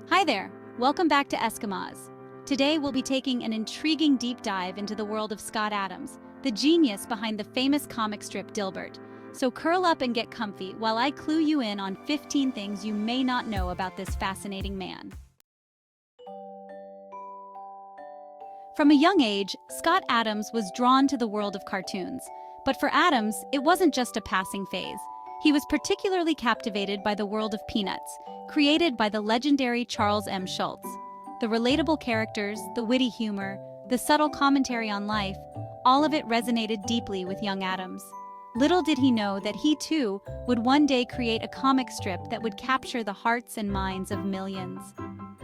Hi there, welcome back to Eskimos. Today we'll be taking an intriguing deep dive into the world of Scott Adams, the genius behind the famous comic strip Dilbert. So curl up and get comfy while I clue you in on 15 things you may not know about this fascinating man. From a young age, Scott Adams was drawn to the world of cartoons. But for Adams, it wasn't just a passing phase. He was particularly captivated by the world of Peanuts, created by the legendary Charles M. Schulz. The relatable characters, the witty humor, the subtle commentary on life, all of it resonated deeply with young Adams. Little did he know that he too would one day create a comic strip that would capture the hearts and minds of millions.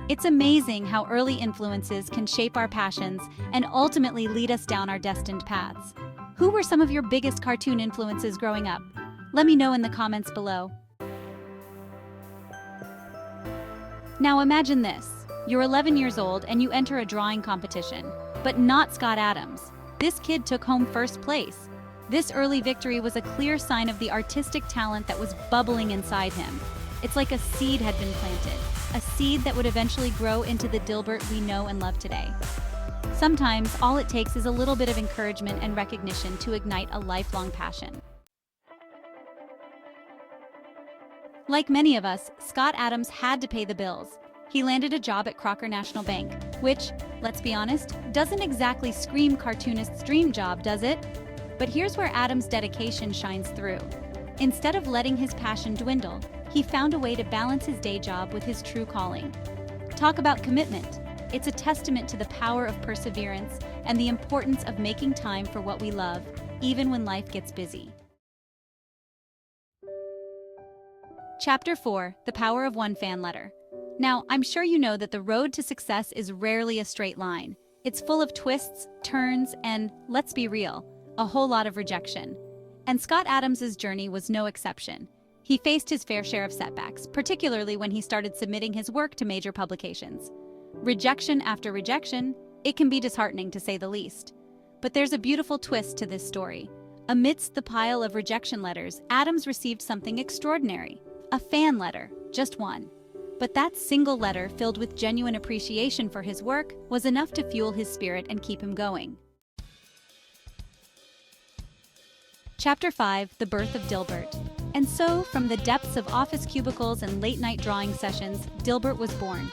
It's amazing how early influences can shape our passions and ultimately lead us down our destined paths. Who were some of your biggest cartoon influences growing up? Let me know in the comments below. Now imagine this. You're 11 years old and you enter a drawing competition. But not Scott Adams. This kid took home first place. This early victory was a clear sign of the artistic talent that was bubbling inside him. It's like a seed had been planted, a seed that would eventually grow into the Dilbert we know and love today. Sometimes all it takes is a little bit of encouragement and recognition to ignite a lifelong passion. Like many of us, Scott Adams had to pay the bills. He landed a job at Crocker National Bank, which, let's be honest, doesn't exactly scream cartoonist's dream job, does it? But here's where Adams' dedication shines through. Instead of letting his passion dwindle, he found a way to balance his day job with his true calling. Talk about commitment. It's a testament to the power of perseverance and the importance of making time for what we love, even when life gets busy. Chapter 4: The Power of One Fan Letter. Now, I'm sure you know that the road to success is rarely a straight line. It's full of twists, turns, and, let's be real, a whole lot of rejection. And Scott Adams' journey was no exception. He faced his fair share of setbacks, particularly when he started submitting his work to major publications. Rejection after rejection, it can be disheartening to say the least. But there's a beautiful twist to this story. Amidst the pile of rejection letters, Adams received something extraordinary. A fan letter, just one. But that single letter, filled with genuine appreciation for his work, was enough to fuel his spirit and keep him going. Chapter 5: The Birth of Dilbert. And so, from the depths of office cubicles and late-night drawing sessions, Dilbert was born.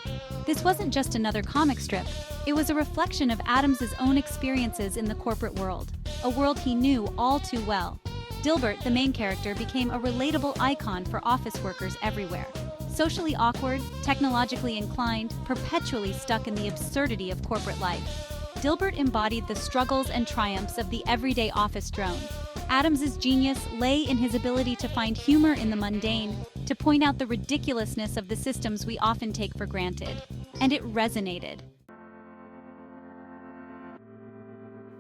This wasn't just another comic strip. It was a reflection of Adams' own experiences in the corporate world, a world he knew all too well. Dilbert, the main character, became a relatable icon for office workers everywhere. Socially awkward, technologically inclined, perpetually stuck in the absurdity of corporate life. Dilbert embodied the struggles and triumphs of the everyday office drone. Adams' genius lay in his ability to find humor in the mundane, to point out the ridiculousness of the systems we often take for granted. And it resonated.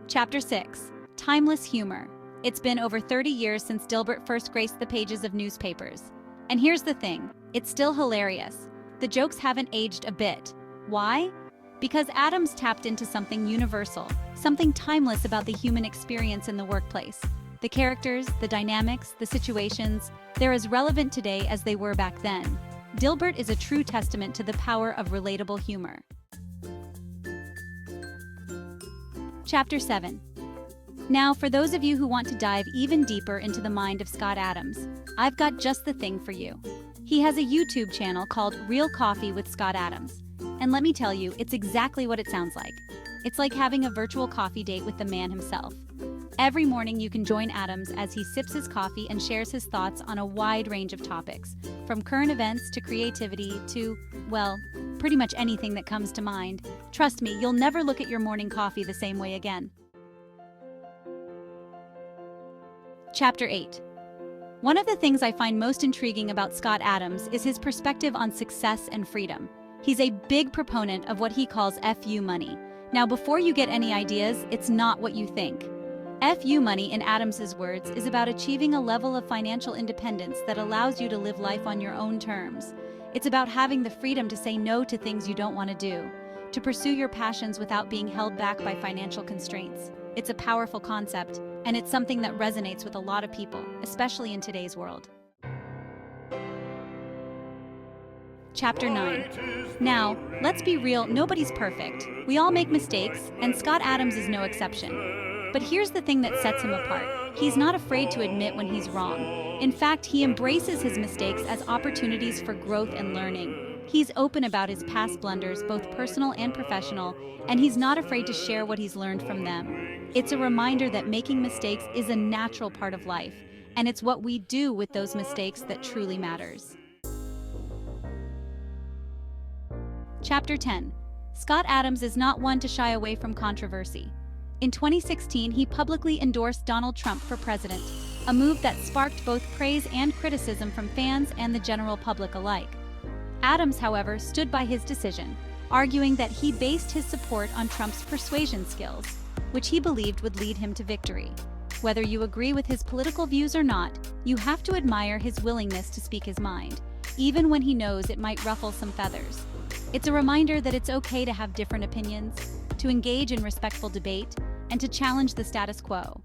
Chapter 6: Timeless Humor. It's been over 30 years since Dilbert first graced the pages of newspapers. And here's the thing, it's still hilarious. The jokes haven't aged a bit. Why? Because Adams tapped into something universal, something timeless about the human experience in the workplace. The characters, the dynamics, the situations, they're as relevant today as they were back then. Dilbert is a true testament to the power of relatable humor. Chapter 7. Now, for those of you who want to dive even deeper into the mind of Scott Adams, I've got just the thing for you. He has a YouTube channel called Real Coffee with Scott Adams. And let me tell you, it's exactly what it sounds like. It's like having a virtual coffee date with the man himself. Every morning you can join Adams as he sips his coffee and shares his thoughts on a wide range of topics, from current events to creativity to, well, pretty much anything that comes to mind. Trust me, you'll never look at your morning coffee the same way again. Chapter 8. One of the things I find most intriguing about Scott Adams is his perspective on success and freedom. He's a big proponent of what he calls FU money. Now, before you get any ideas, it's not what you think. FU money, in Adams's words, is about achieving a level of financial independence that allows you to live life on your own terms. It's about having the freedom to say no to things you don't want to do, to pursue your passions without being held back by financial constraints. It's a powerful concept, and it's something that resonates with a lot of people, especially in today's world. Chapter 9. Now, let's be real, nobody's perfect. We all make mistakes, and Scott Adams is no exception. But here's the thing that sets him apart. He's not afraid to admit when he's wrong. In fact, he embraces his mistakes as opportunities for growth and learning. He's open about his past blunders, both personal and professional, and he's not afraid to share what he's learned from them. It's a reminder that making mistakes is a natural part of life, and it's what we do with those mistakes that truly matters. Chapter 10. Scott Adams is not one to shy away from controversy. In 2016, he publicly endorsed Donald Trump for president, a move that sparked both praise and criticism from fans and the general public alike. Adams, however, stood by his decision, arguing that he based his support on Trump's persuasion skills, which he believed would lead him to victory. Whether you agree with his political views or not, you have to admire his willingness to speak his mind, even when he knows it might ruffle some feathers. It's a reminder that it's okay to have different opinions, to engage in respectful debate, and to challenge the status quo.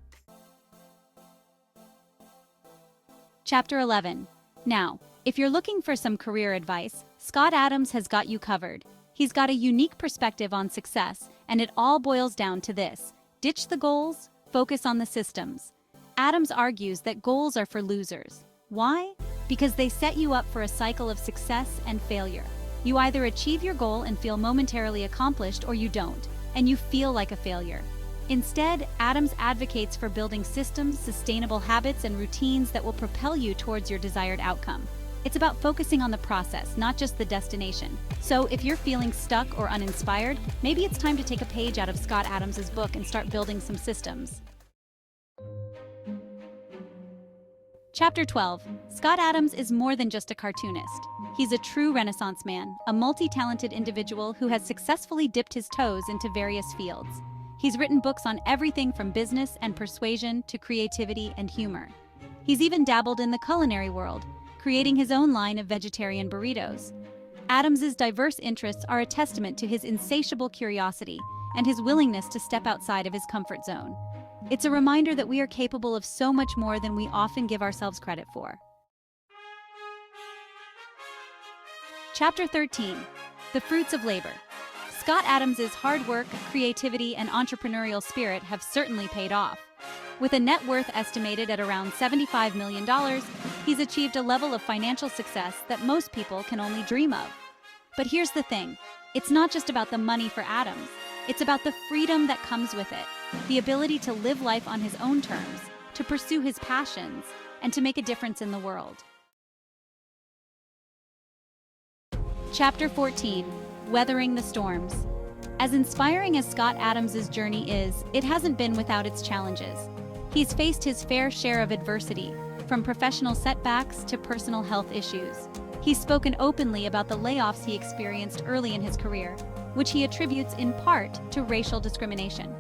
Chapter 11. Now, if you're looking for some career advice, Scott Adams has got you covered. He's got a unique perspective on success, and it all boils down to this: ditch the goals, focus on the systems. Adams argues that goals are for losers. Why? Because they set you up for a cycle of success and failure. You either achieve your goal and feel momentarily accomplished, or you don't, and you feel like a failure. Instead, Adams advocates for building systems, sustainable habits, and routines that will propel you towards your desired outcome. It's about focusing on the process, not just the destination. So if you're feeling stuck or uninspired, maybe it's time to take a page out of Scott Adams's book and start building some systems. Chapter 12. Scott Adams is more than just a cartoonist. He's a true Renaissance man, a multi-talented individual who has successfully dipped his toes into various fields. He's written books on everything from business and persuasion to creativity and humor. He's even dabbled in the culinary world, creating his own line of vegetarian burritos. Adams's diverse interests are a testament to his insatiable curiosity and his willingness to step outside of his comfort zone. It's a reminder that we are capable of so much more than we often give ourselves credit for. Chapter 13. The Fruits of Labor. Scott Adams's hard work, creativity, and entrepreneurial spirit have certainly paid off. With a net worth estimated at around $75 million, he's achieved a level of financial success that most people can only dream of. But here's the thing, it's not just about the money for Adams, it's about the freedom that comes with it, the ability to live life on his own terms, to pursue his passions, and to make a difference in the world. Chapter 14. Weathering the Storms. As inspiring as Scott Adams's journey is, it hasn't been without its challenges. He's faced his fair share of adversity, from professional setbacks to personal health issues. He's spoken openly about the layoffs he experienced early in his career, which he attributes in part to racial discrimination.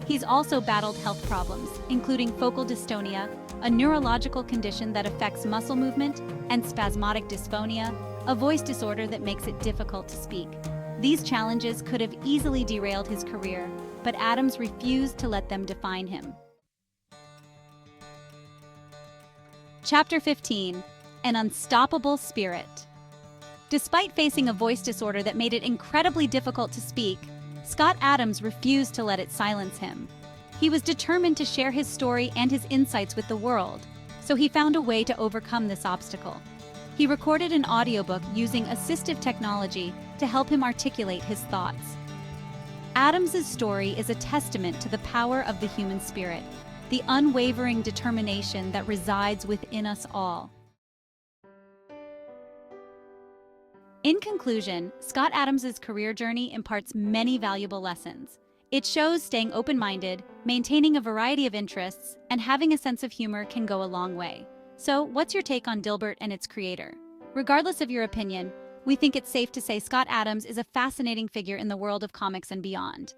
He's also battled health problems, including focal dystonia, a neurological condition that affects muscle movement, and spasmodic dysphonia, a voice disorder that makes it difficult to speak. These challenges could have easily derailed his career, but Adams refused to let them define him. Chapter 15. An Unstoppable Spirit. Despite facing a voice disorder that made it incredibly difficult to speak, Scott Adams refused to let it silence him. He was determined to share his story and his insights with the world, so he found a way to overcome this obstacle. He recorded an audiobook using assistive technology to help him articulate his thoughts. Adams's story is a testament to the power of the human spirit, the unwavering determination that resides within us all. In conclusion, Scott Adams's career journey imparts many valuable lessons. It shows staying open-minded, maintaining a variety of interests, and having a sense of humor can go a long way. So, what's your take on Dilbert and its creator? Regardless of your opinion, we think it's safe to say Scott Adams is a fascinating figure in the world of comics and beyond.